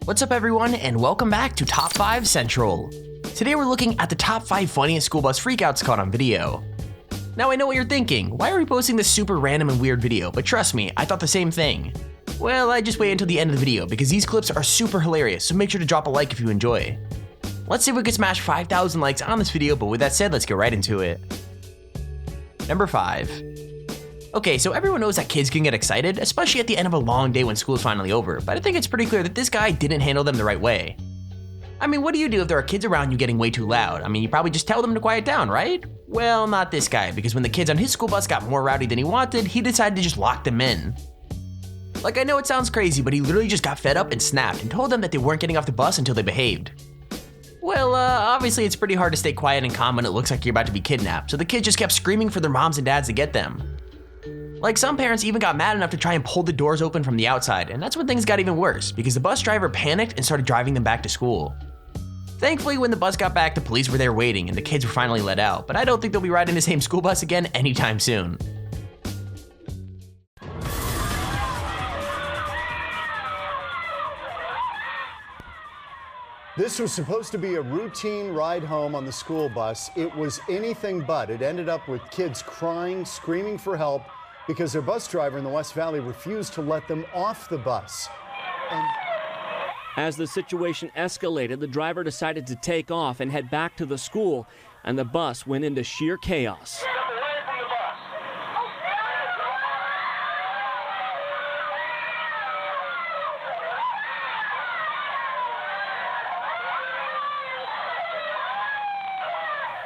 What's up everyone, and welcome back to Top 5 Central. Today we're looking at the top 5 funniest school bus freakouts caught on video. Now I know what you're thinking, why are we posting this super random and weird video? But trust me, I thought the same thing. Well, I just wait until the end of the video because these clips are super hilarious, so make sure to drop a like if you enjoy. Let's see if we can smash 5,000 likes on this video, but with that said, let's get right into it. Number 5. Okay, so everyone knows that kids can get excited, especially at the end of a long day when school's finally over, but I think it's pretty clear that this guy didn't handle them the right way. I mean, what do you do if there are kids around you getting way too loud? I mean, you probably just tell them to quiet down, right? Well, not this guy, because when the kids on his school bus got more rowdy than he wanted, he decided to just lock them in. Like, I know it sounds crazy, but he literally just got fed up and snapped and told them that they weren't getting off the bus until they behaved. Well, obviously it's pretty hard to stay quiet and calm when it looks like you're about to be kidnapped, so the kids just kept screaming for their moms and dads to get them. Like, some parents even got mad enough to try and pull the doors open from the outside, and that's when things got even worse, because the bus driver panicked and started driving them back to school. Thankfully, when the bus got back, the police were there waiting and the kids were finally let out, but I don't think they'll be riding the same school bus again anytime soon. This was supposed to be a routine ride home on the school bus. It was anything but. It ended up with kids crying, screaming for help because their bus driver in the West Valley refused to let them off the bus. As the situation escalated, the driver decided to take off and head back to the school, and the bus went into sheer chaos.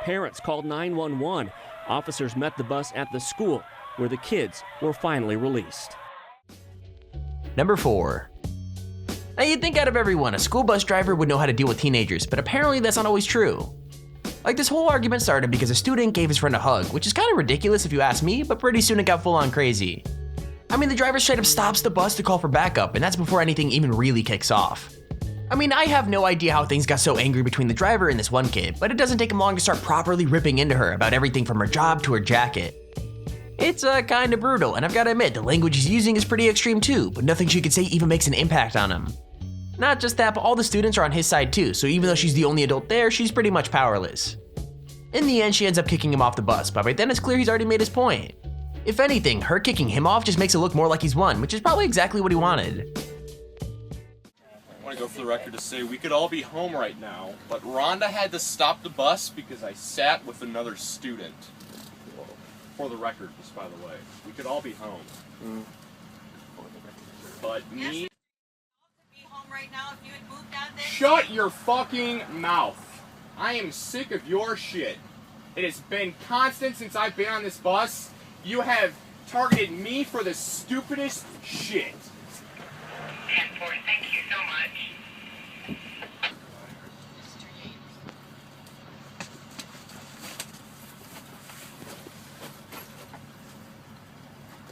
Parents called 911. Officers met the bus at the school, where the kids were finally released. Number 4. Now you'd think out of everyone, a school bus driver would know how to deal with teenagers, but apparently that's not always true. Like, this whole argument started because a student gave his friend a hug, which is kind of ridiculous if you ask me, but pretty soon it got full on crazy. I mean, the driver straight up stops the bus to call for backup, and that's before anything even really kicks off. I mean, I have no idea how things got so angry between the driver and this one kid, but it doesn't take him long to start properly ripping into her about everything from her job to her jacket. It's kinda brutal, and I've gotta admit, the language he's using is pretty extreme too, but nothing she could say even makes an impact on him. Not just that, but all the students are on his side too, so even though she's the only adult there, she's pretty much powerless. In the end, she ends up kicking him off the bus, but by then it's clear he's already made his point. If anything, her kicking him off just makes it look more like he's won, which is probably exactly what he wanted. I want to go for the record to say we could all be home right now, but Rhonda had to stop the bus because I sat with another student. For the record, just by the way, we could all be home. But me... Be home right now if you had moved out there. Shut your fucking mouth. I am sick of your shit. It has been constant since I've been on this bus. You have targeted me for the stupidest shit. 10-4, thank you so much.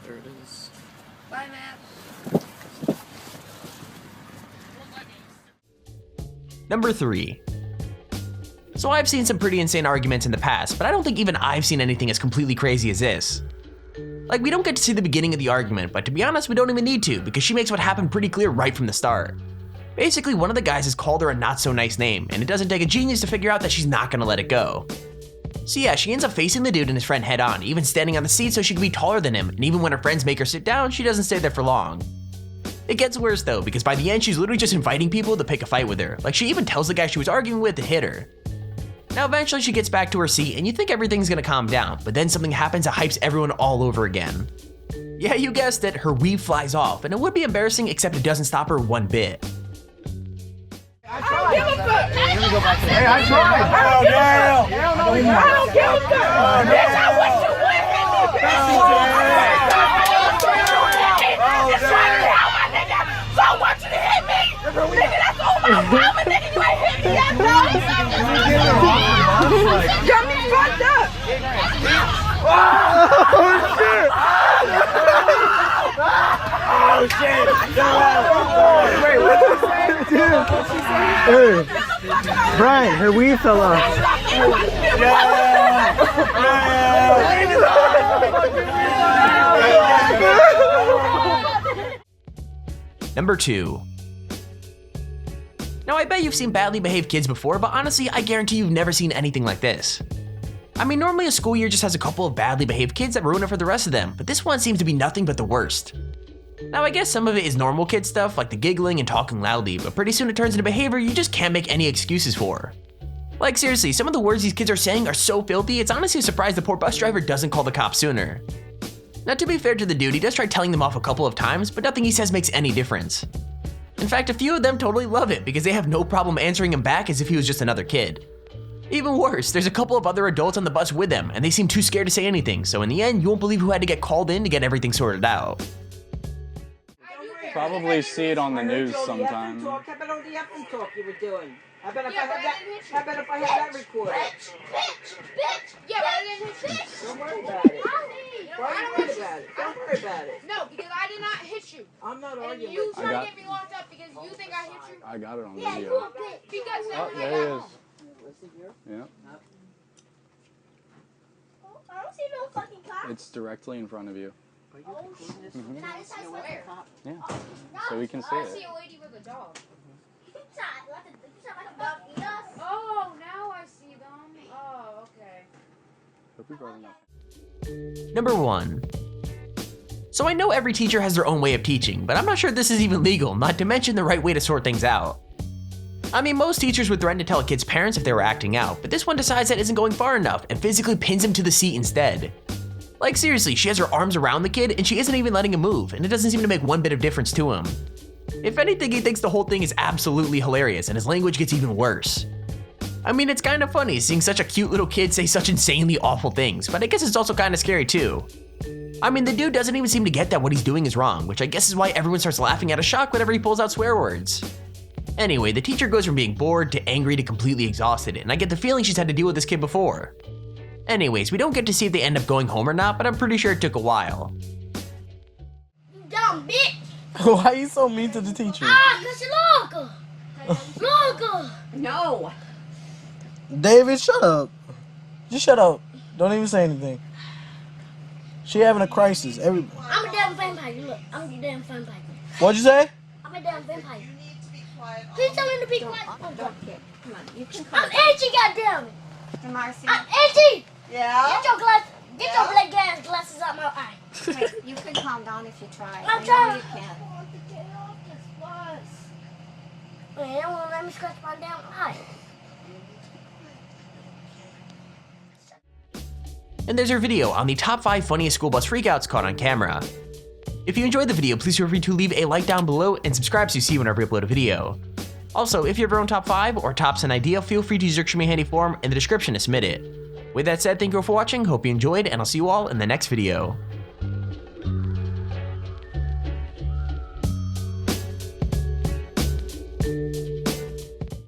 There it is. Bye, Matt. Number 3. So I've seen some pretty insane arguments in the past, but I don't think even I've seen anything as completely crazy as this. Like, we don't get to see the beginning of the argument, but to be honest, we don't even need to, because she makes what happened pretty clear right from the start. Basically, one of the guys has called her a not so nice name, and it doesn't take a genius to figure out that she's not gonna let it go. So yeah, she ends up facing the dude and his friend head on, even standing on the seat so she can be taller than him, and even when her friends make her sit down, she doesn't stay there for long. It gets worse though, because by the end she's literally just inviting people to pick a fight with her, like she even tells the guy she was arguing with to hit her. Now eventually she gets back to her seat and you think everything's gonna calm down, but then something happens that hypes everyone all over again. Yeah, you guessed it, her weave flies off, and it would be embarrassing except it doesn't stop her one bit. I don't give a fuck. Hey, I tried. I don't give a fuck. Bitch, I wish you would hit me, bitch. Just trying to help my nigga. So I want you to hit me. Nigga, that's all my mama, nigga. You ain't hit me yet, bro. Got me fucked up. Oh, shit. Oh, shit. Wait, what did you say? Hey, Brian, her weave fell off. Number 2. Now I bet you've seen badly behaved kids before, but honestly I guarantee you've never seen anything like this. I mean, normally a school year just has a couple of badly behaved kids that ruin it for the rest of them, but this one seems to be nothing but the worst. Now I guess some of it is normal kid stuff like the giggling and talking loudly, but pretty soon it turns into behavior you just can't make any excuses for. Like seriously, some of the words these kids are saying are so filthy, it's honestly a surprise the poor bus driver doesn't call the cops sooner. Now to be fair to the dude, he does try telling them off a couple of times, but nothing he says makes any difference. In fact, a few of them totally love it because they have no problem answering him back as if he was just another kid. Even worse, there's a couple of other adults on the bus with them and they seem too scared to say anything, so in the end you won't believe who had to get called in to get everything sorted out. Probably see it on the news sometime. How about all the up and talk you were doing? How about if I have that recorded? Yeah, but I didn't hit you. Don't worry about it. Why are you worried about it? Don't worry about it. No, because I did not hit you. I'm not And arguing you with trying to get me locked up because you think I hit you? I got it on Yeah, video. you a bitch. Because Oh, then there I he got is. home. Yeah, I don't see no fucking cop. it's directly in front of you. And I just swear. Yeah, so we can see I it. see a lady with a dog. Oh, now I see them. Oh, okay. Hope you brought it up. Number 1. So I know every teacher has their own way of teaching, but I'm not sure this is even legal, not to mention the right way to sort things out. I mean, most teachers would threaten to tell a kid's parents if they were acting out, but this one decides that isn't going far enough and physically pins him to the seat instead. Like seriously, she has her arms around the kid and she isn't even letting him move, and it doesn't seem to make one bit of difference to him. If anything, he thinks the whole thing is absolutely hilarious and his language gets even worse. I mean, it's kind of funny seeing such a cute little kid say such insanely awful things, but I guess it's also kind of scary too. I mean, the dude doesn't even seem to get that what he's doing is wrong, which I guess is why everyone starts laughing out of shock whenever he pulls out swear words. Anyway, the teacher goes from being bored to angry to completely exhausted, and I get the feeling she's had to deal with this kid before. Anyways, we don't get to see if they end up going home or not, but I'm pretty sure it took a while. You dumb bitch. Why are you so mean to the teacher? Ah, cause you're loco. No. David, shut up. Just shut up. Don't even say anything. She having a crisis. I'm a damn vampire. Look, I'm a damn vampire. What'd you say? I'm a damn vampire. Please tell me to be quiet. Don't care. Come on, you can I'm edgy, goddammit. Marcy. I'm edgy. Yeah? Get your black ass glasses out my eye. Hey, you can calm down if you try. I'm I know trying. you can. I want to get off this bus. Wait, they won't let me scratch my damn eye. And there's our video on the top 5 funniest school bus freakouts caught on camera. If you enjoyed the video, please feel free to leave a like down below and subscribe so you see whenever we upload a video. Also, if you have your own top 5 or tops an idea, feel free to use the extremely handy form in the description to submit it. With that said, thank you all for watching, hope you enjoyed, and I'll see you all in the next video.